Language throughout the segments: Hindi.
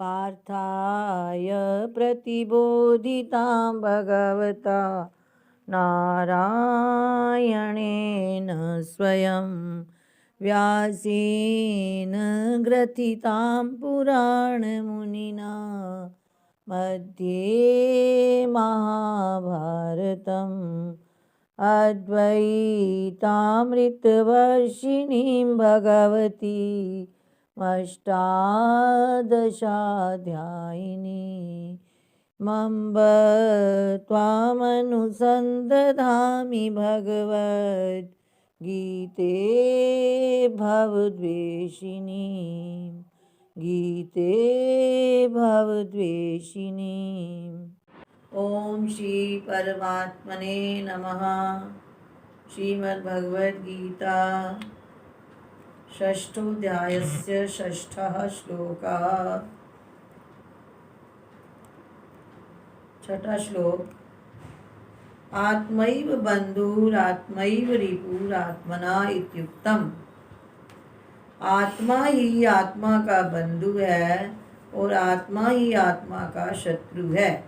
पार्थाय प्रतिबोधितां भगवता नारायणेन स्वयं व्यासेन ग्रथितां पुराणमुनिना मध्ये महाभारतम् अद्वैतामृतवर्षिणीं भगवती अष्टादशाध्यायिनी मम्ब त्वामनुसन्दधामि भगवद्गीते भवद्वेषिणी गीते भवद्वेषिणी। ओम श्री परमात्मने नमः। श्रीमद्भगवद्गीता षष्ठोऽध्यायस्य षष्ठः श्लोकः। छठा श्लोक। आत्मैव बन्धुरात्मैव रिपुरात्मना इत्युक्तम्। आत्मा ही आत्मा का बंधु है और आत्मा ही आत्मा का शत्रु है।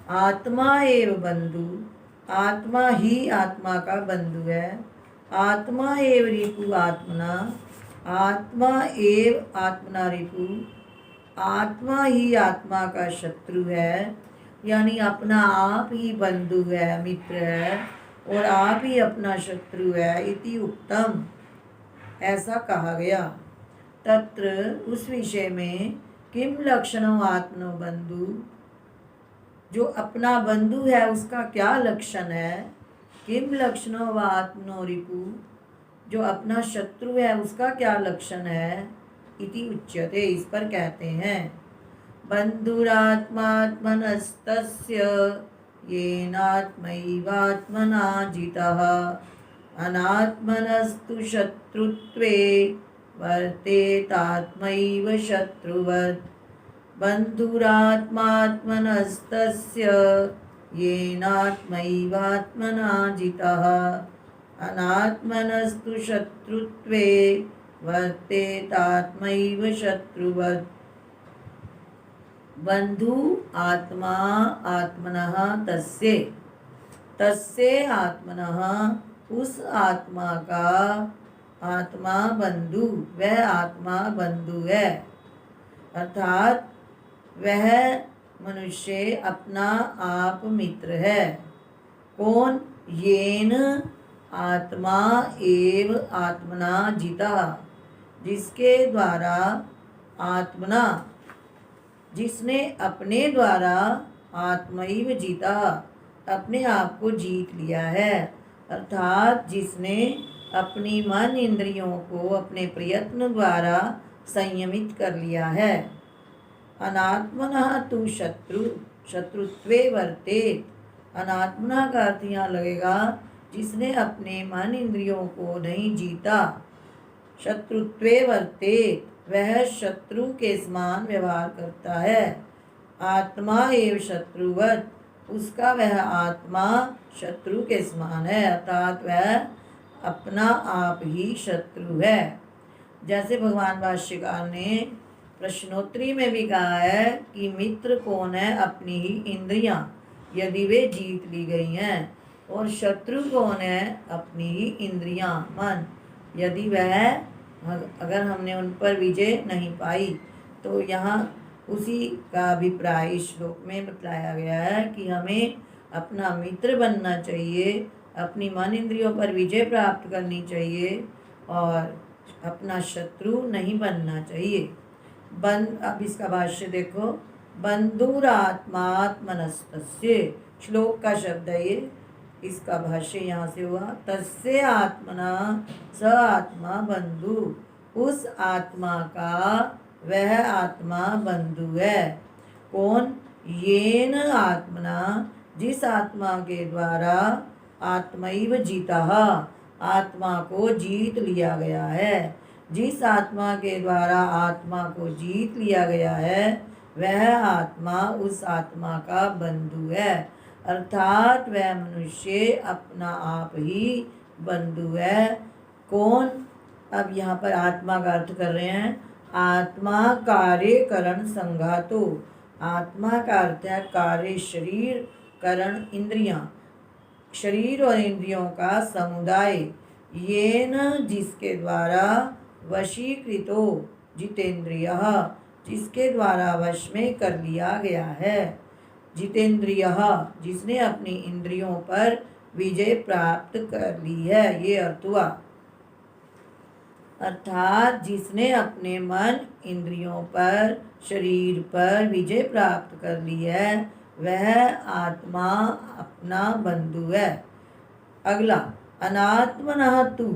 आत्मा एव बंधु, आत्मा ही आत्मा का बंधु है। आत्मा एव रिपु आत्मना, आत्मा एव आत्मना रिपु, आत्मा ही आत्मा का शत्रु है। यानी अपना आप ही बंधु है, मित्र है, और आप ही अपना शत्रु है। इति उक्तम, ऐसा कहा गया। तत्र, उस विषय में, किम लक्षणों आत्मनो बंधु, जो अपना बंधु है उसका क्या लक्षण है। किम लक्षणों व आत्मनो रिपु, जो अपना शत्रु है उसका क्या लक्षण है। इति उच्यते, इस पर कहते हैं। बंधुरात्मात्मनस्तस्य येनात्मैवात्मना जितः अनात्मनस्तु शत्रुत्वे वर्तेतात्मैव शत्रुवत्। बन्धुरात्मात्मनस्तस्य येनात्मैवात्मना जितः अनात्मनस्तु शत्रुत्वे वर्तेतात्मैव शत्रुवत्। बंधु आत्मा आत्मनः तस्य, तस्य आत्मनः उस आत्मा का, आत्मा बंधु, वह आत्मा बंधु है। अर्थात वह मनुष्य अपना आप मित्र है। कौन। येन आत्मा एव आत्मना जिता, जिसके द्वारा आत्मना, जिसने अपने द्वारा आत्मैव जीता, अपने आप को जीत लिया है। अर्थात जिसने अपनी मन इंद्रियों को अपने प्रयत्न द्वारा संयमित कर लिया है। अनात्मनः तु शत्रु शत्रुत्वे वर्तेत। अनात्मना का अर्थ यहाँ लगेगा जिसने अपने मन इंद्रियों को नहीं जीता। शत्रुत्वे वर्तेत, वह शत्रु के समान व्यवहार करता है। आत्मा एव शत्रुवत्, उसका वह आत्मा शत्रु के समान है। अर्थात वह अपना आप ही शत्रु है। जैसे भगवान भाष्यकार ने प्रश्नोत्तरी में भी कहा है कि मित्र कौन है। अपनी ही इंद्रियां, यदि वे जीत ली गई हैं। और शत्रु कौन है। अपनी ही इंद्रियां, मन, यदि वह, अगर हमने उन पर विजय नहीं पाई। तो यहाँ उसी का अभिप्राय इस श्लोक में बताया गया है कि हमें अपना मित्र बनना चाहिए, अपनी मन इंद्रियों पर विजय प्राप्त करनी चाहिए और अपना शत्रु नहीं बनना चाहिए। अब इसका भाष्य देखो। बंधुरात्मात्मनस्तस्य, श्लोक का शब्द है ये, इसका भाष्य यहाँ से हुआ। तस्य आत्मना स आत्मा बंधु, उस आत्मा का वह आत्मा बंधु है। कौन। येन आत्मना, जिस आत्मा के द्वारा आत्मैव जीता, आत्मा को जीत लिया गया है। जिस आत्मा के द्वारा आत्मा को जीत लिया गया है वह आत्मा उस आत्मा का बंधु है। अर्थात वह मनुष्य अपना आप ही बंधु है। कौन। अब यहाँ पर आत्मा का अर्थ कर रहे हैं। आत्मा कार्य करण संघातो। आत्मा का अर्थ है कार्य शरीर, करण इंद्रियां, शरीर और इंद्रियों का समुदाय। ये न जिसके द्वारा वशीकृतो जितेंद्रिय, जिसके द्वारा वश में कर लिया गया है। जितेंद्रिय जिसने अपनी इंद्रियों पर विजय प्राप्त कर ली है, ये अर्थ हुआ। अर्थात जिसने अपने मन, इंद्रियों पर, शरीर पर विजय प्राप्त कर ली है, वह आत्मा अपना बंधु है। अगला, अनात्मनः तु।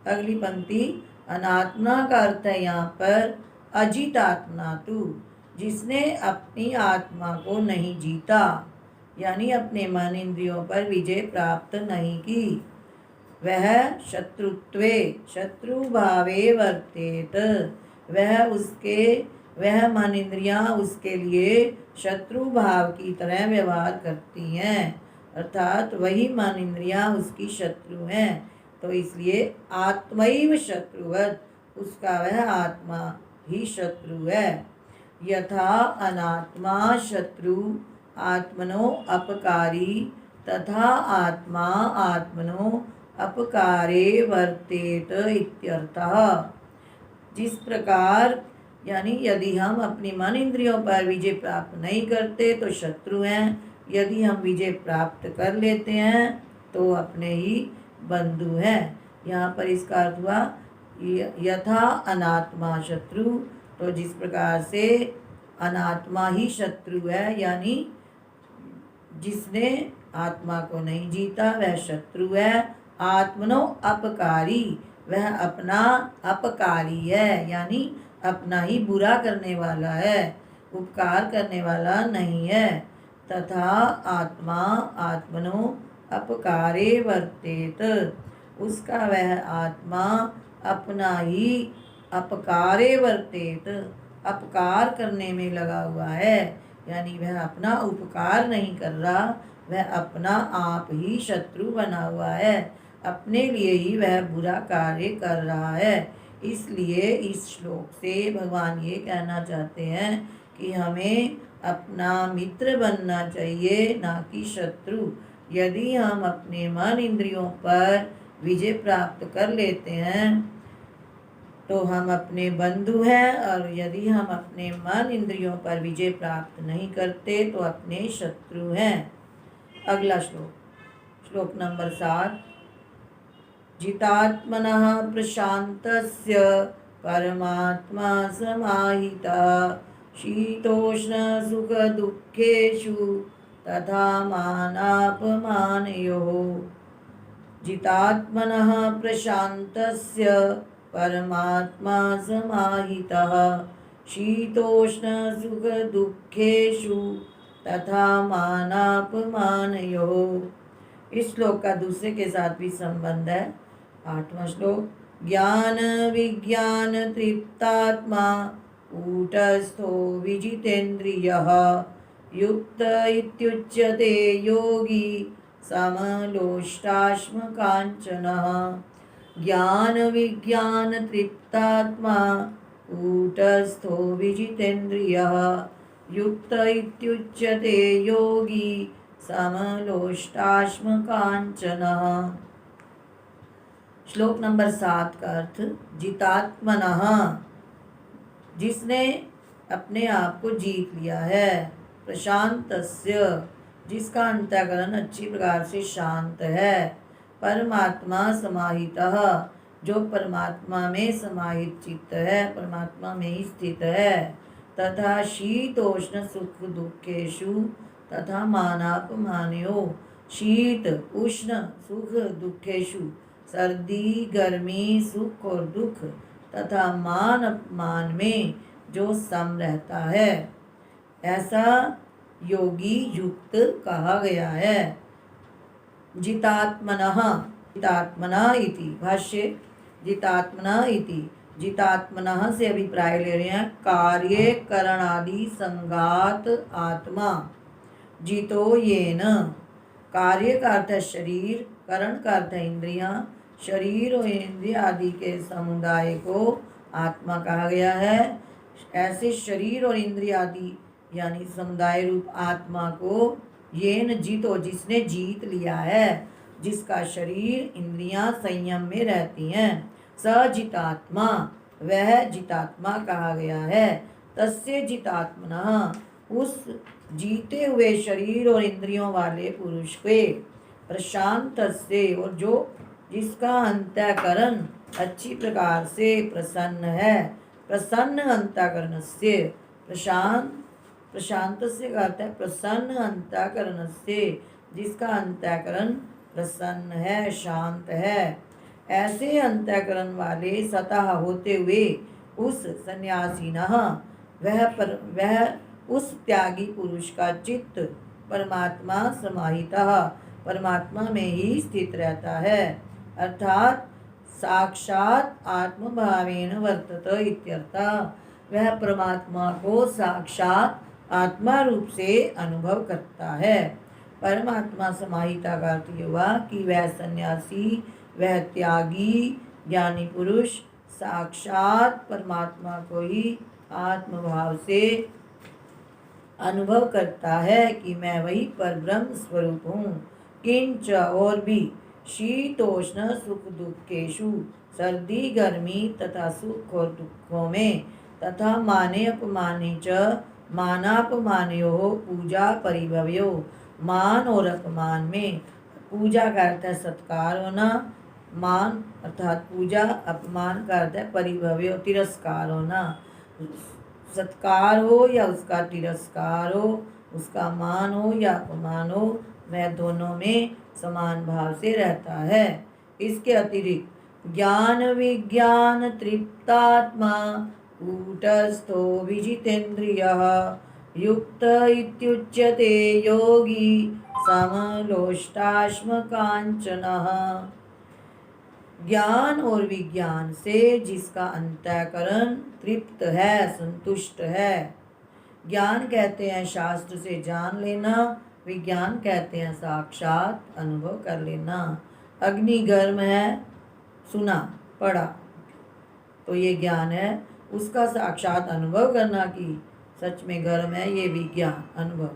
अगली पंक्ति, अनात्मा का अर्थ है यहाँ पर अजितात्मा तु, जिसने अपनी आत्मा को नहीं जीता, यानी अपने मन इंद्रियों पर विजय प्राप्त नहीं की। वह शत्रुत्वे, शत्रु भावे वर्तेत। वह मन इंद्रियां उसके लिए शत्रु भाव की तरह व्यवहार करती हैं, अर्थात वही मन इंद्रियां उसकी शत्रु हैं। तो इसलिए आत्मैव शत्रुवत्, उसका वह आत्मा ही शत्रु है। यथा अनात्मा शत्रु आत्मनो अपकारी, तथा आत्मा आत्मनो अपकारे वर्तेत इत्यर्थः। जिस प्रकार, यानी यदि हम अपनी मन इंद्रियों पर विजय प्राप्त नहीं करते तो शत्रु हैं, यदि हम विजय प्राप्त कर लेते हैं तो अपने ही बंधु हैं। यहाँ पर इसका अर्थ हुआ यथा अनात्मा शत्रु, तो जिस प्रकार से अनात्मा ही शत्रु है, यानी जिसने आत्मा को नहीं जीता वह शत्रु है। आत्मनो अपकारी, वह अपना अपकारी है, यानी अपना ही बुरा करने वाला है, उपकार करने वाला नहीं है। तथा आत्मा आत्मनो अपकारे वर्तेत, उसका वह आत्मा अपना ही अपकारे वर्तेत, अपकार करने में लगा हुआ है, यानी वह अपना उपकार नहीं कर रहा, वह अपना आप ही शत्रु बना हुआ है, अपने लिए ही वह बुरा कार्य कर रहा है। इसलिए इस श्लोक से भगवान ये कहना चाहते हैं कि हमें अपना मित्र बनना चाहिए, ना कि शत्रु। यदि हम अपने मन इंद्रियों पर विजय प्राप्त कर लेते हैं तो हम अपने बंधु हैं, और यदि हम अपने मन इंद्रियों पर विजय प्राप्त नहीं करते तो अपने शत्रु हैं। अगला श्लोक, श्लोक नंबर 7। जितात्मनः प्रशान्तस्य परमात्मा समाहितः, शीतोष्ण सुख दुःखेषु तथा मानापमानयोः। जितात्मनः प्रशान्तस्य परमात्मा समाहितः, शीतोष्ण सुख दुःखेषु तथा मानापमानयोः। इस श्लोक का दूसरे के साथ भी संबंध है। 8वां श्लोक, ज्ञान विज्ञान तृप्तात्मा कूटस्थो विजितेन्द्रियः, युक्त इत्युच्यते योगी समलोष्टाश्मकाञ्चनः। ज्ञान विज्ञान तृप्तात्मा कूटस्थो विजितेन्द्रियः, युक्त इत्युच्यते योगी समलोष्टाश्मकाञ्चनः। श्लोक नंबर 7 का अर्थ, जितात्मनः, जिसने अपने आप को जीत लिया है। प्रशांतस्य, जिसका अंतःकरण अच्छी प्रकार से शांत है। परमात्मा समाहितः, जो परमात्मा में समाहित चित्त है, परमात्मा में ही स्थित है। तथा शीतोष्ण सुख दुखेषु तथा मानापमानयोः। शीत उष्ण सुख दुखेषु, सर्दी गर्मी सुख और दुख, तथा मान अपमान में जो सम रहता है, ऐसा योगी युक्त कहा गया है। जितात्मनः, जितात्मना इति भाष्य, जितात्मना इति, जितात्मनः से अभिप्राय ले रहे हैं कार्य करणादि संगात आत्मा। जितो येन, कार्य का अर्थ है शरीर, करण का अर्थ है इंद्रियां, शरीर और इंद्रिय आदि के समुदाय को आत्मा कहा गया है। ऐसे शरीर और इंद्रिय आदि यानी समुदाय रूप आत्मा को येन जीतो, जिसने जीत लिया है, जिसका शरीर इंद्रियां संयम में रहती हैं, स जितात्मा, वह जितात्मा कहा गया है। तस्य जितात्मनः, उस जीते हुए शरीर और इंद्रियों वाले पुरुष के, प्रशांत से, और जो जिसका अंतःकरण अच्छी प्रकार से प्रसन्न है, प्रसन्न अंतःकरण से, प्रशांत से कहता है प्रसन्न अंतःकरण से, जिसका अंतःकरण प्रसन्न है, शांत है, ऐसे अंतःकरण वाले सतह होते हुए उस सन्यासीनः, वह उस त्यागी पुरुष का चित्त परमात्मा समाहितः, परमात्मा में ही स्थित रहता है, अर्थात साक्षात आत्मभावेन वर्तत इत्यर्थः, वह परमात्मा को साक्षात आत्मा रूप से अनुभव करता है। परमात्मा समाहिता का अर्थ ये हुआ कि वह सन्यासी, वह त्यागी ज्ञानी पुरुष साक्षात परमात्मा को ही आत्मभाव से अनुभव करता है कि मैं वही परब्रह्म स्वरूप हूँ। किंच, और भी, शीतोष्ण सुख दुखेषु, सर्दी गर्मी तथा सुख और दुखों में, तथा माने अपमाने च मानापमानयो पूजा परिभवयो, मान और अपमान में, पूजा का अर्थ है सत्कार होना, मान अर्थात पूजा, अपमान का अर्थ है परिभवयो तिरस्कार होना, सत्कार हो या उसका तिरस्कार हो, उसका मान हो या अपमान हो, वह दोनों में समान भाव से रहता है। इसके अतिरिक्त ज्ञान विज्ञान तृप्तात्मा कूटस्थो विजितेन्द्रियः युक्त इत्युच्यते योगी समलोष्टाश्म कांचनः। ज्ञान और विज्ञान से जिसका अंतःकरण तृप्त है, संतुष्ट है। ज्ञान कहते हैं शास्त्र से जान लेना, विज्ञान कहते हैं साक्षात अनुभव कर लेना। अग्नि गर्म है, सुना पढ़ा तो ये ज्ञान है, उसका साक्षात अनुभव करना कि सच में गर्म है, ये विज्ञान अनुभव।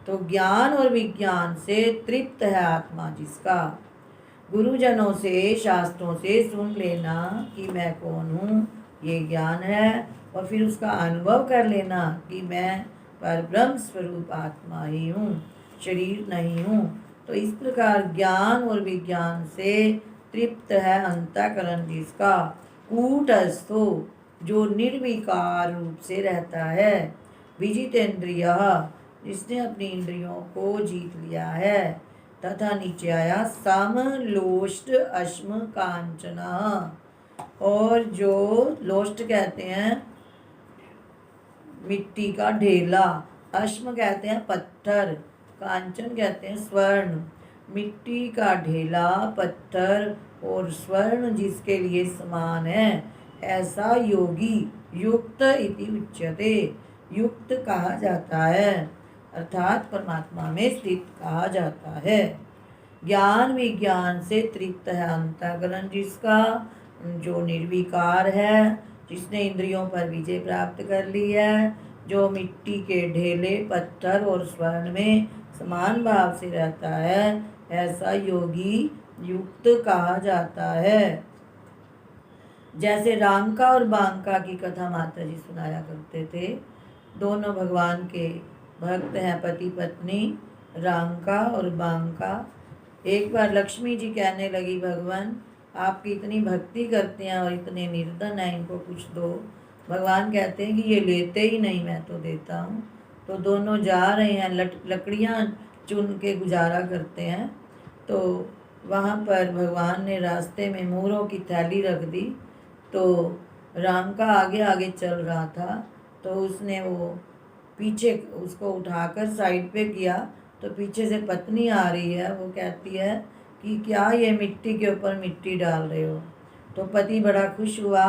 तो ज्ञान और विज्ञान से तृप्त है आत्मा जिसका, गुरुजनों से शास्त्रों से सुन लेना कि मैं कौन हूँ, ये ज्ञान है, और फिर उसका अनुभव कर लेना कि मैं परब्रह्म स्वरूप आत्मा ही हूँ, शरीर नहीं हूँ। तो इस प्रकार ज्ञान और विज्ञान से तृप्त है अंतःकरण जिसका, कूटस्थो, जो निर्विकार रूप से रहता है, विजितेन्द्रियः, जिसने अपनी इंद्रियों को जीत लिया है, तथा नीचे आया समलोष्ट अश्म कांचना, और जो लोष्ट कहते हैं मिट्टी का ढेला, अश्म कहते हैं पत्थर, कांचन कहते हैं स्वर्ण। मिट्टी का ढेला, पत्थर और स्वर्ण जिसके लिए समान है, ऐसा योगी युक्त इति उच्यते, युक्त कहा जाता है, अर्थात परमात्मा में स्थित कहा जाता है। ज्ञान विज्ञान से तृप्त है अंतःकरण जिसका, जो निर्विकार है, जिसने इंद्रियों पर विजय प्राप्त कर ली है, जो मिट्टी के ढेले, पत्थर और स्वर्ण में समान भाव से रहता है, ऐसा योगी युक्त कहा जाता है। जैसे रांका और बांका की कथा माता जी सुनाया करते थे। दोनों भगवान के भक्त हैं, पति पत्नी रांका और बांका। एक बार लक्ष्मी जी कहने लगी, भगवान आपकी इतनी भक्ति करते हैं और इतने निर्धन हैं, इनको कुछ दो। भगवान कहते हैं कि ये लेते ही नहीं, मैं तो देता हूँ। तो दोनों जा रहे हैं, लकड़ियाँ चुन के गुजारा करते हैं। तो वहाँ पर भगवान ने रास्ते में मूरों की थैली रख दी। तो राम का आगे आगे चल रहा था, तो उसने वो पीछे उसको उठाकर साइड पे किया, तो पीछे से पत्नी आ रही है। वो कहती है कि क्या ये मिट्टी के ऊपर मिट्टी डाल रहे हो। तो पति बड़ा खुश हुआ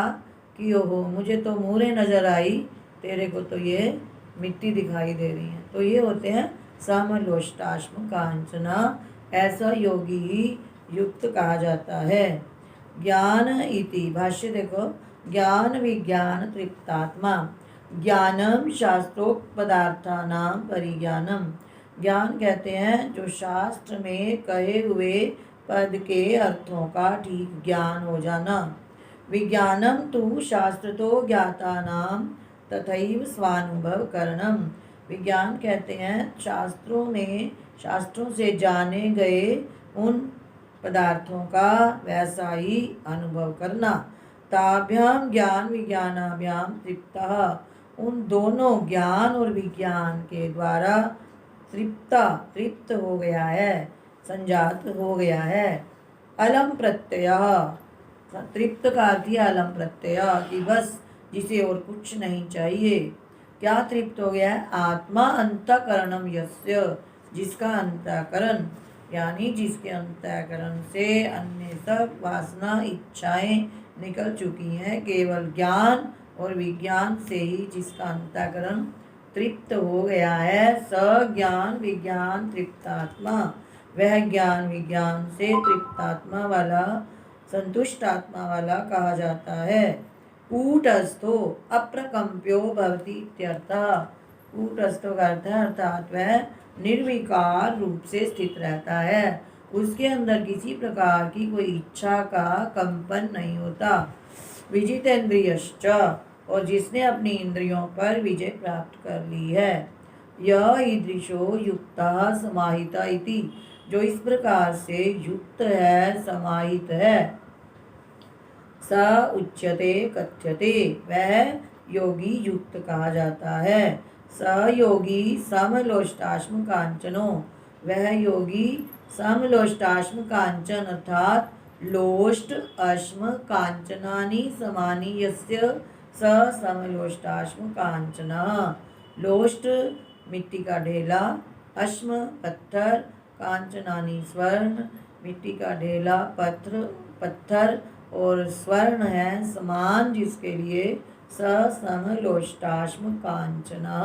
कि ओहो, मुझे तो मूरें नज़र आई, तेरे को तो ये मिट्टी दिखाई दे रही है। तो ये होते हैं समलोष्टाश्म कांचना, ऐसा योगी ही युक्त कहा जाता है। ज्ञान इति, भाष्य देखो, ज्ञान विज्ञान तृप्तात्मा, ज्ञानम शास्त्रोक्त पदार्थानां परिज्ञानम। ज्ञान कहते हैं जो शास्त्र में कहे हुए पद के अर्थों का ठीक ज्ञान हो जाना। विज्ञानम तु शास्त्रतो ज्ञातानां तथैव स्वानुभव करणम। विज्ञान कहते हैं शास्त्रों से जाने गए उन पदार्थों का वैसा ही अनुभव करना। ताभ्याम ज्ञान विज्ञानाभ्याम तृप्तः। उन दोनों ज्ञान और विज्ञान के द्वारा तृप्त हो गया है, संजात हो गया है। अलम प्रत्यय, तृप्त का अर्थ ही अलम प्रत्यय कि बस जिसे और कुछ नहीं चाहिए। क्या तृप्त हो गया है? आत्मा अंतःकरणम यस्य, जिसका अंतःकरण यानी जिसके अंतःकरण से अन्य सब वासना इच्छाएं निकल चुकी हैं, केवल ज्ञान और विज्ञान से ही जिसका अंतःकरण तृप्त हो गया है, स ज्ञान विज्ञान तृप्तात्मा। वह ज्ञान विज्ञान से तृप्तात्मा वाला, संतुष्ट आत्मा वाला कहा जाता है। कूटस्थो अप्रकंप्यो भवति इत्यर्थः। कूटस्थो का अर्थ है अर्थात वह निर्विकार रूप से स्थित रहता है, उसके अंदर किसी प्रकार की कोई इच्छा का कंपन नहीं होता। विजितेंद्रियश्च, और जिसने अपनी इंद्रियों पर विजय प्राप्त कर ली है। यह ईदृशो युक्तः समाहिता इति, जो इस प्रकार से युक्त है, समाहित है। स उच्यते कथ्यते, वह योगी युक्त कहा जाता है। स योगी समलोष्टाश्म कांचनो, वह योगी समलोष्टाश्म कांचन अर्थात लोष्ट अश्म कांचनानि समानि यस्य स समलोष्टाश्म कांचनः। लोष्ट मिट्टी का ढेला, अश्म पत्थर, कांचनानि स्वर्ण मिट्टी का ढेला पत्थर और स्वर्ण है समान, जिसके लिए स समलोष्टाश्म कांचनः,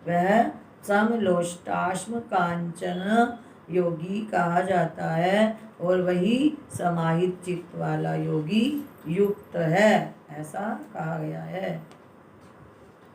वह समलोष्टाश्म कांचन योगी कहा जाता है और वही समाहित चित्त वाला योगी युक्त है, ऐसा कहा गया है।